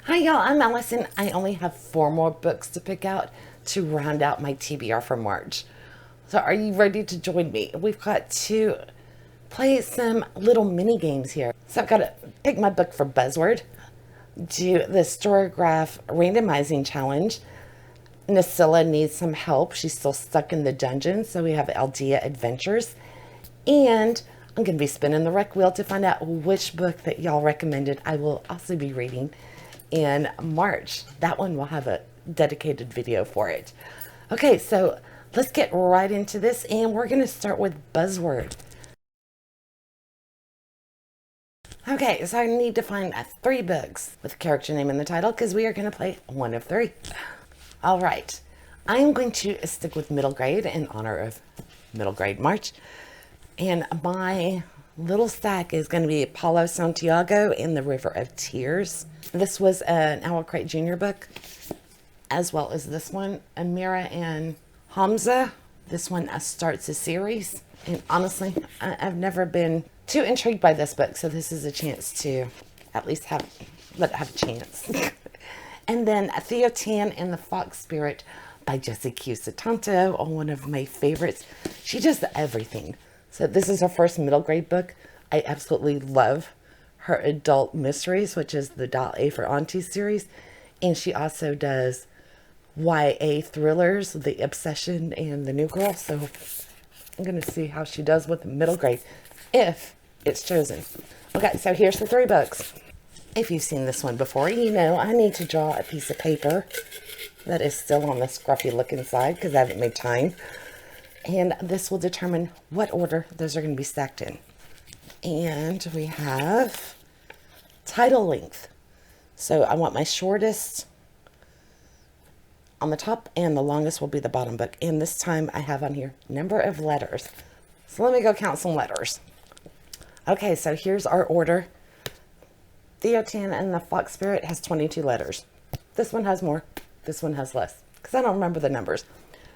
Hi y'all, I'm Allison. I only have 4 more books to pick out to round out my TBR for March. So are you ready to join me? We've got to play some little mini games here. So I've got to pick my book for Buzzword, do the Storygraph Randomizing Challenge. Nosilla needs some help. She's still stuck in the dungeon, so we have Aeldia Adventures. And I'm going to be spinning the rec wheel to find out which book that y'all recommended I will also be reading in March. That one will have a dedicated video for it. Okay, so let's get right into this, and we're going to start with Buzzword. Okay, so I need to find 3 books with a character name in the title because we are going to play one of 3. All right, I am going to stick with middle grade in honor of middle grade March. And my little stack is going to be Paulo Santiago in the River of Tears. This was an Owl Crate Jr. book, as well as this one, Amira and Hamza. This one starts a series. And honestly, I've never been too intrigued by this book, so this is a chance to at least let it have a chance. And then Theo Tan and the Fox Spirit by Jessie Q. Satanto, one of my favorites. She does everything. So this is her first middle grade book. I absolutely love her adult mysteries, which is the Doll A for Auntie series. And she also does YA thrillers, The Obsession and The New Girl. So I'm going to see how she does with middle grade, if it's chosen. Okay, so here's the 3 books. If you've seen this one before, you know I need to draw a piece of paper that is still on the scruffy looking side because I haven't made time. And this will determine what order those are going to be stacked in. And we have title length. So I want my shortest on the top and the longest will be the bottom book. And this time I have on here number of letters. So let me go count some letters. Okay, so here's our order. Theo Tan and the Fox Spirit has 22 letters. This one has more. This one has less because I don't remember the numbers.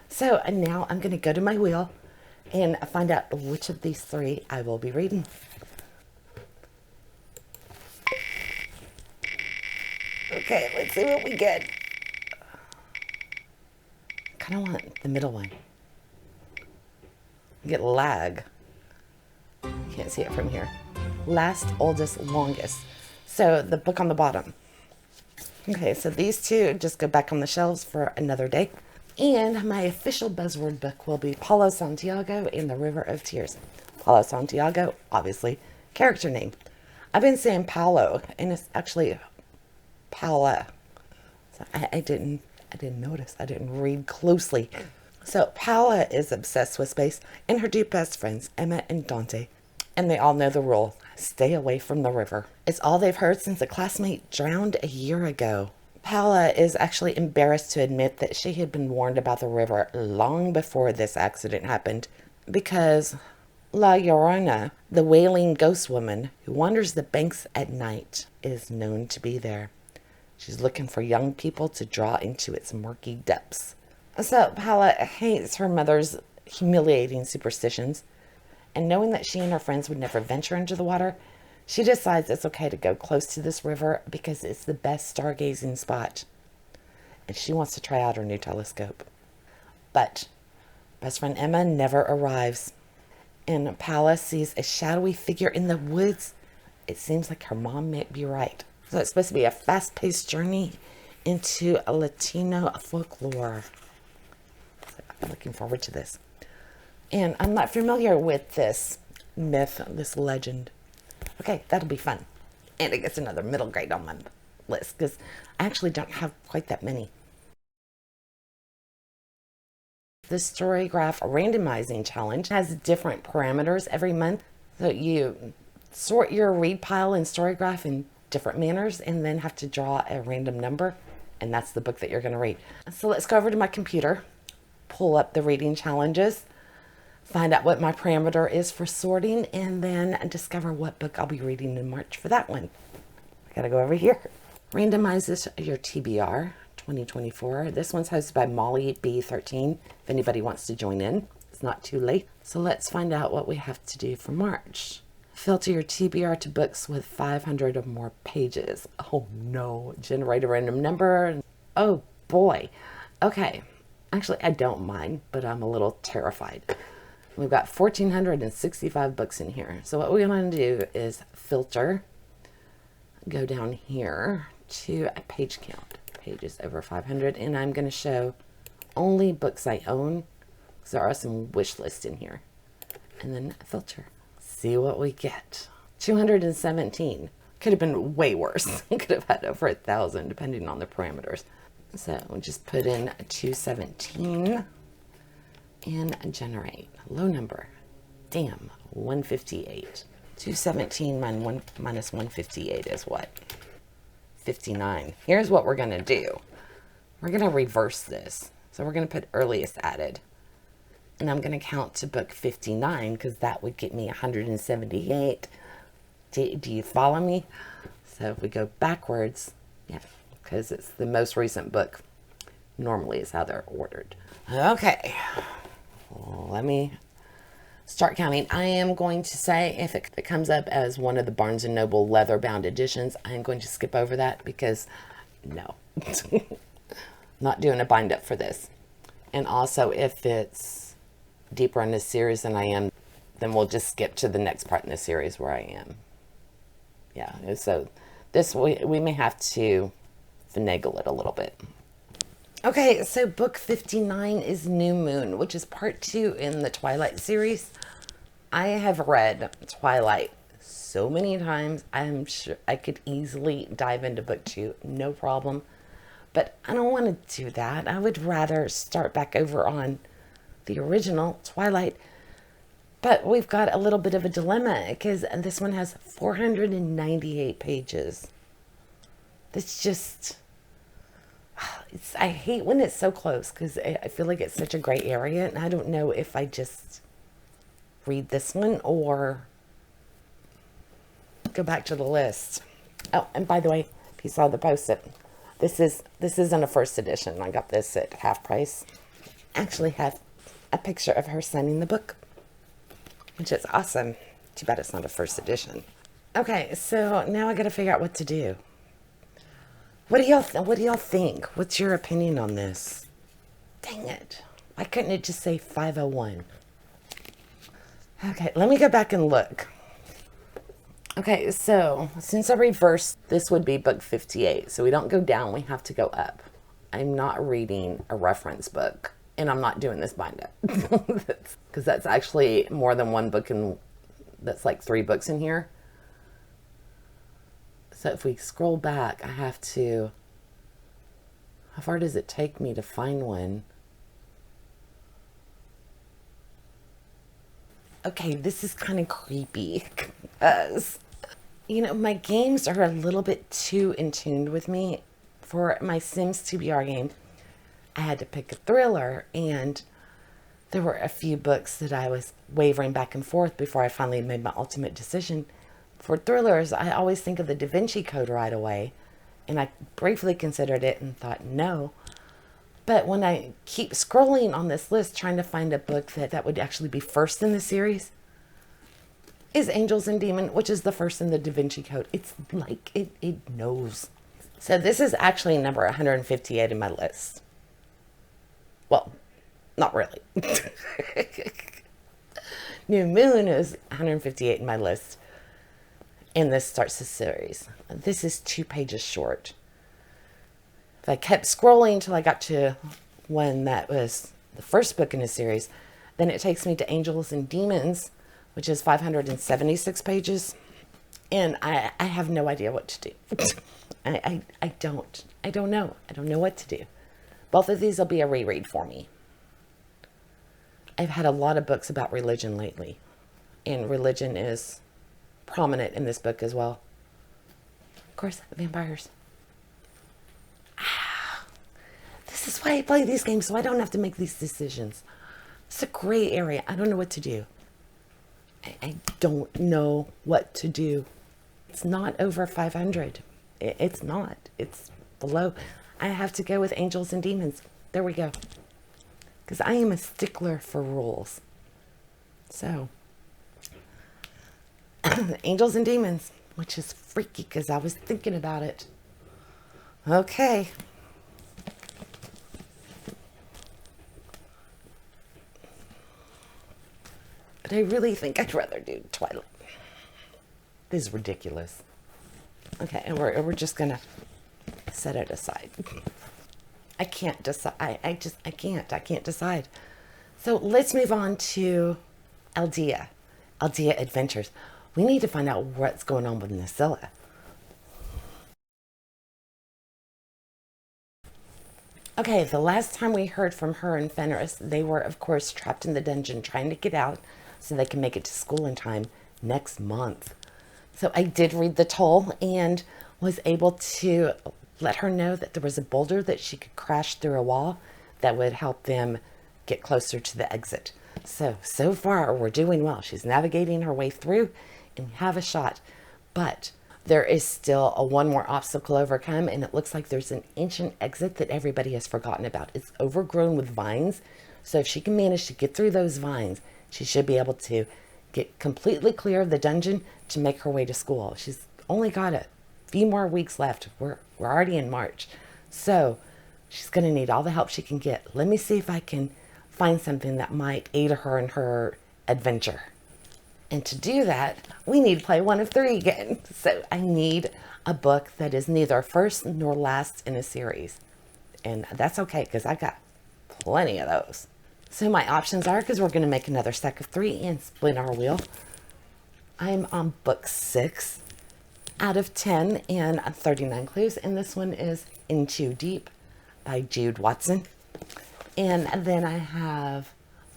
So now I'm going to go to my wheel and find out which of these 3 I will be reading. Okay, let's see what we get. Kind of want the middle one. Get lag. Can't see it from here. Last, oldest, longest. So the book on the bottom. Okay, so these 2 just go back on the shelves for another day. And my official Buzzword book will be Paulo Santiago in the River of Tears. Paulo Santiago, obviously, character name. I've been saying Paulo, and it's actually Paula. So I didn't notice. I didn't read closely. So Paula is obsessed with space, and her 2 best friends, Emma and Dante. And they all know the rule. Stay away from the river. It's all they've heard since a classmate drowned a year ago. Paula is actually embarrassed to admit that she had been warned about the river long before this accident happened because La Llorona, the wailing ghost woman who wanders the banks at night, is known to be there. She's looking for young people to draw into its murky depths. So Paula hates her mother's humiliating superstitions, and knowing that she and her friends would never venture into the water, she decides it's okay to go close to this river because it's the best stargazing spot. And she wants to try out her new telescope. But best friend Emma never arrives. And Paula sees a shadowy figure in the woods. It seems like her mom might be right. So it's supposed to be a fast-paced journey into a Latino folklore. So I'm looking forward to this. And I'm not familiar with this myth, this legend. Okay, that'll be fun. And it gets another middle grade on my list because I actually don't have quite that many. The Storygraph Randomizing Challenge has different parameters every month. So you sort your read pile in Storygraph in different manners and then have to draw a random number. And that's the book that you're going to read. So let's go over to my computer, pull up the reading challenges, find out what my parameter is for sorting, and then discover what book I'll be reading in March for that one. I gotta go over here. Randomizes your TBR 2024. This one's hosted by Molly B13. If anybody wants to join in, it's not too late. So let's find out what we have to do for March. Filter your TBR to books with 500 or more pages. Oh no. Generate a random number. Oh boy. Okay. Actually, I don't mind, but I'm a little terrified. We've got 1,465 books in here. So what we want to do is filter. Go down here to a page count. Pages over 500. And I'm going to show only books I own. So there are some wish lists in here. And then filter. See what we get. 217. Could have been way worse. Could have had over 1,000 depending on the parameters. So we'll just put in 217 and generate. Low number. Damn, 158. 217 minus 158 is what? 59. Here's what we're going to do. We're going to reverse this. So we're going to put earliest added. And I'm going to count to book 59 because that would get me 178. Do you follow me? So if we go backwards, yeah, because it's the most recent book. Normally is how they're ordered. Okay. Well, let me start counting. I am going to say if it comes up as one of the Barnes & Noble leather-bound editions, I'm going to skip over that because no. Not doing a bind-up for this. And also if it's deeper in this series than I am, then we'll just skip to the next part in the series where I am. Yeah, so this we may have to finagle it a little bit. Okay, so book 59 is New Moon, which is part 2 in the Twilight series. I have read Twilight so many times, I'm sure I could easily dive into book 2, no problem. But I don't want to do that. I would rather start back over on the original Twilight. But we've got a little bit of a dilemma because this one has 498 pages. That's just, I hate when it's so close because I feel like it's such a gray area and I don't know if I just read this one or go back to the list. Oh, and by the way, if you saw the post-it, this isn't a first edition. I got this at half price. Actually have a picture of her signing the book, which is awesome. Too bad it's not a first edition. Okay, so now I got to figure out what to do. What do y'all think? What's your opinion on this? Dang it. Why couldn't it just say 501? Okay, let me go back and look. Okay, so since I reversed, this would be book 58. So we don't go down, we have to go up. I'm not reading a reference book. And I'm not doing this bind up because that's actually more than one book, and that's like 3 books in here. So if we scroll back, I have to, how far does it take me to find one? Okay, this is kind of creepy because, you know, my games are a little bit too in tune with me. For my Sims TBR game, I had to pick a thriller, and there were a few books that I was wavering back and forth before I finally made my ultimate decision. For thrillers, I always think of the Da Vinci Code right away, and I briefly considered it and thought no. But when I keep scrolling on this list trying to find a book that would actually be first in the series, is Angels and Demons, which is the first in the Da Vinci Code. It's like, it knows. So this is actually number 158 in my list. Well, not really. New Moon is 158 in my list. And this starts the series. This is 2 pages short. If I kept scrolling until I got to one that was the first book in the series, then it takes me to Angels and Demons, which is 576 pages. And I have no idea what to do. I don't know. I don't know what to do. Both of these will be a reread for me. I've had a lot of books about religion lately, and religion is prominent in this book as well. Of course, vampires. This is why I play these games, so I don't have to make these decisions. It's a gray area. I don't know what to do. I don't know what to do. It's not over 500. It's not. It's below. I have to go with Angels and Demons. There we go. Because I am a stickler for rules. So, Angels and Demons, which is freaky because I was thinking about it. Okay. But I really think I'd rather do Twilight. This is ridiculous. Okay, and we're just gonna set it aside. I can't decide. I can't decide. So let's move on to Aeldia. Aeldia Adventures. We need to find out what's going on with Nosilla. Okay, the last time we heard from her and Fenris, they were, of course, trapped in the dungeon trying to get out so they can make it to school in time next month. So I did read the toll and was able to let her know that there was a boulder that she could crash through a wall that would help them get closer to the exit. So far, we're doing well. She's navigating her way through and we have a shot. But there is still one more obstacle to overcome, and it looks like there's an ancient exit that everybody has forgotten about. It's overgrown with vines, so if she can manage to get through those vines, she should be able to get completely clear of the dungeon to make her way to school. She's only got a few more weeks left. We're already in March, so she's going to need all the help she can get. Let me see if I can find something that might aid her in her adventure. And to do that, we need to play one of three again. So I need a book that is neither first nor last in a series. And that's okay, because I got plenty of those. So my options are, because we're going to make another stack of 3 and split our wheel. I'm on book 6 out of 10 and 39 clues. And this one is In Too Deep by Jude Watson. And then I have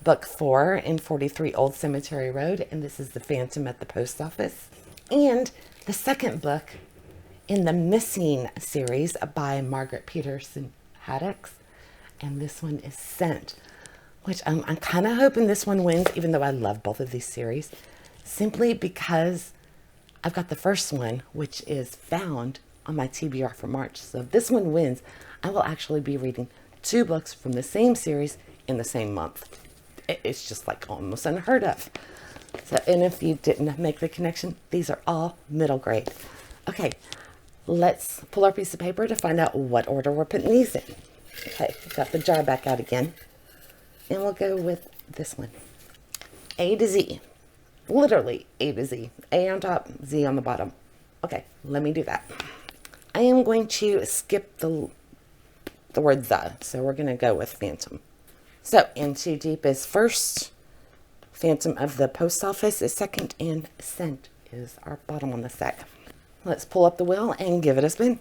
book 4 in 43 Old Cemetery Road, and this is The Phantom at the Post Office. And the second book in the Missing series by Margaret Peterson Haddix, and this one is Scent, which I'm kind of hoping this one wins, even though I love both of these series, simply because I've got the first one, which is found on my TBR for March. So if this one wins, I will actually be reading 2 books from the same series in the same month. It's just like almost unheard of. So, and if you didn't make the connection, these are all middle grade. Okay, let's pull our piece of paper to find out what order we're putting these in. Okay, got the jar back out again. And we'll go with this one. A to Z. Literally A to Z. A on top, Z on the bottom. Okay, let me do that. I am going to skip the word the. So we're going to go with Phantom. So, In Too Deep is first, Phantom of the Post Office is second, and Scent is our bottom on the stack. Let's pull up the wheel and give it a spin.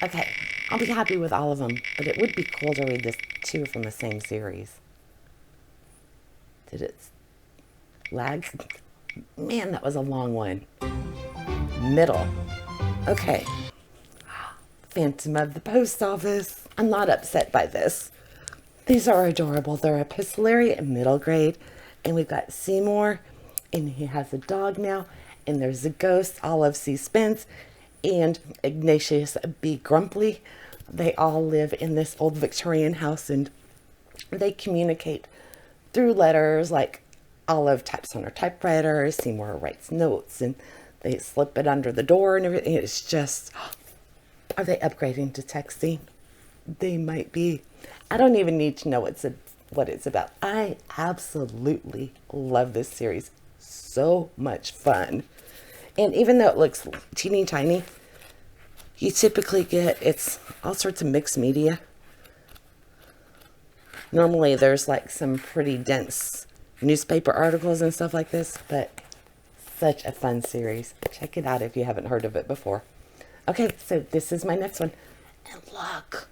Okay, I'll be happy with all of them, but it would be cool to read this 2 from the same series. Did it lag? Man, that was a long one. Middle. Okay. Phantom of the Post Office. I'm not upset by this. These are adorable. They're epistolary and middle grade. And we've got Seymour, and he has a dog now. And there's a ghost, Olive C. Spence, and Ignatius B. Grumpley. They all live in this old Victorian house, and they communicate through letters. Like Olive types on her typewriter, Seymour writes notes, and they slip it under the door and everything. It's just... Are they upgrading to texting? They might be. I don't even need to know what it's about. I absolutely love this series. So much fun. And even though it looks teeny tiny, you typically get, it's all sorts of mixed media. Normally there's like some pretty dense newspaper articles and stuff like this, but such a fun series. Check it out if you haven't heard of it before. Okay, so this is my next one. And look.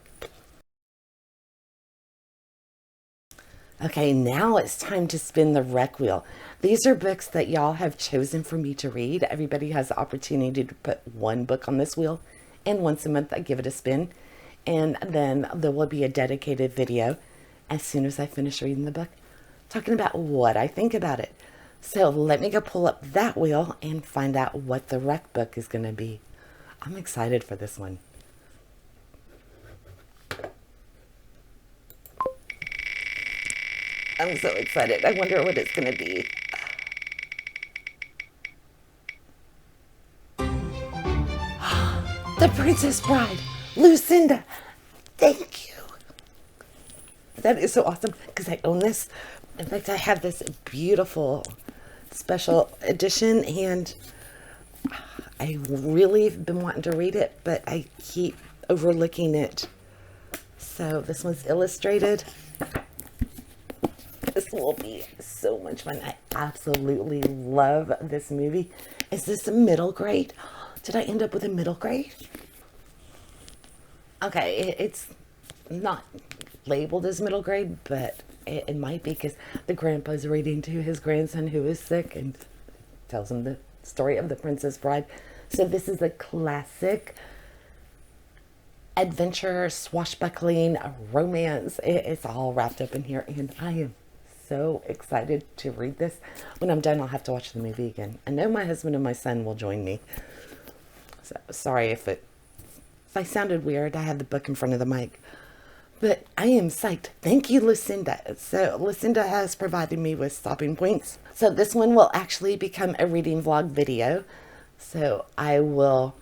Okay, now it's time to spin the rec wheel. These are books that y'all have chosen for me to read. Everybody has the opportunity to put one book on this wheel. And once a month, I give it a spin. And then there will be a dedicated video as soon as I finish reading the book, talking about what I think about it. So let me go pull up that wheel and find out what the rec book is going to be. I'm excited for this one. I'm so excited. I wonder what it's going to be. The Princess Bride, Lucinda. Thank you. That is so awesome because I own this. In fact, I have this beautiful special edition, and I really have been wanting to read it, but I keep overlooking it. So this one's illustrated. This will be so much fun. I absolutely love this movie. Is this a middle grade? Did I end up with a middle grade? Okay, it's not labeled as middle grade, but it might be because the grandpa's reading to his grandson who is sick and tells him the story of the Princess Bride. So this is a classic adventure, swashbuckling, romance. It's all wrapped up in here, and I am so excited to read this. When I'm done, I'll have to watch the movie again. I know my husband and my son will join me. So sorry if I sounded weird. I had the book in front of the mic. But I am psyched. Thank you, Lucinda. So Lucinda has provided me with stopping points. So this one will actually become a reading vlog video. So I will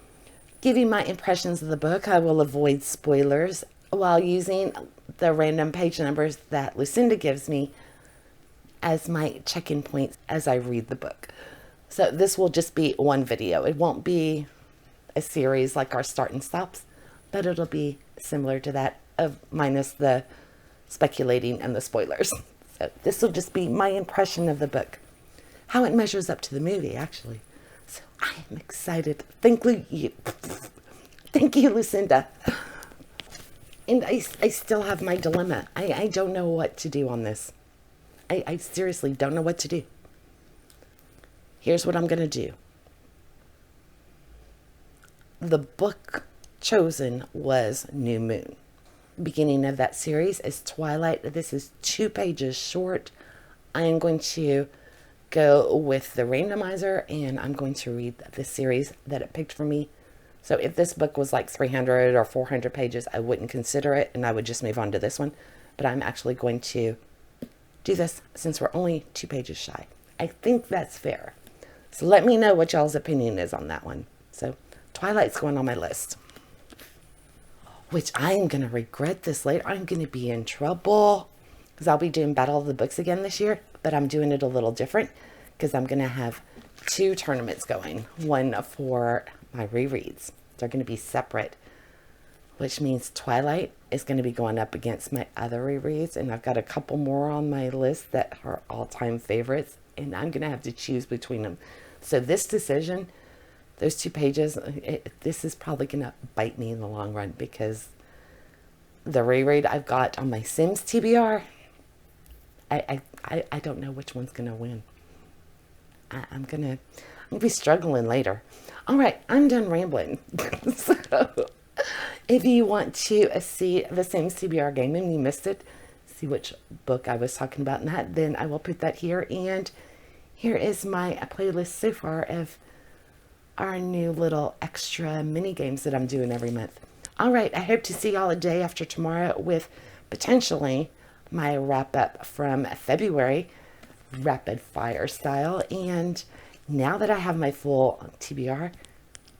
give you my impressions of the book. I will avoid spoilers while using the random page numbers that Lucinda gives me as my check-in points as I read the book. So this will just be one video. It won't be a series like our start and stops, but it'll be similar to that, of minus the speculating and the spoilers. So this will just be my impression of the book, how it measures up to the movie, actually. So I am excited. Thank you, Lucinda. And I still have my dilemma. I don't know what to do on this. I seriously don't know what to do. Here's what I'm going to do. The book chosen was New Moon. Beginning of that series is Twilight. This is 2 pages short. I am going to go with the randomizer, and I'm going to read the series that it picked for me. So if this book was like 300 or 400 pages, I wouldn't consider it, and I would just move on to this one. But I'm actually going to do this since we're only 2 pages shy. I think that's fair. So let me know what y'all's opinion is on that one. So Twilight's going on my list, which I am going to regret this later. I'm going to be in trouble because I'll be doing Battle of the Books again this year, but I'm doing it a little different because I'm going to have 2 tournaments going. One for my rereads. They're going to be separate, which means Twilight is going to be going up against my other rereads, and I've got a couple more on my list that are all-time favorites, and I'm going to have to choose between them. So this decision, those 2 pages, this is probably going to bite me in the long run because the reread I've got on my Sims TBR, I don't know which one's going to win. I'm going to be struggling later. All right, I'm done rambling. So if you want to see the Sims TBR game and you missed it, see which book I was talking about in that, then I will put that here. And here is my playlist so far of our new little extra mini games that I'm doing every month. All right, I hope to see y'all a day after tomorrow with potentially my wrap up from February, rapid fire style. And now that I have my full TBR,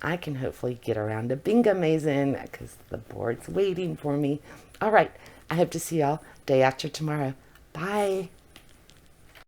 I can hopefully get around to Bingo Mazing because the board's waiting for me. All right, I hope to see y'all day after tomorrow. Bye.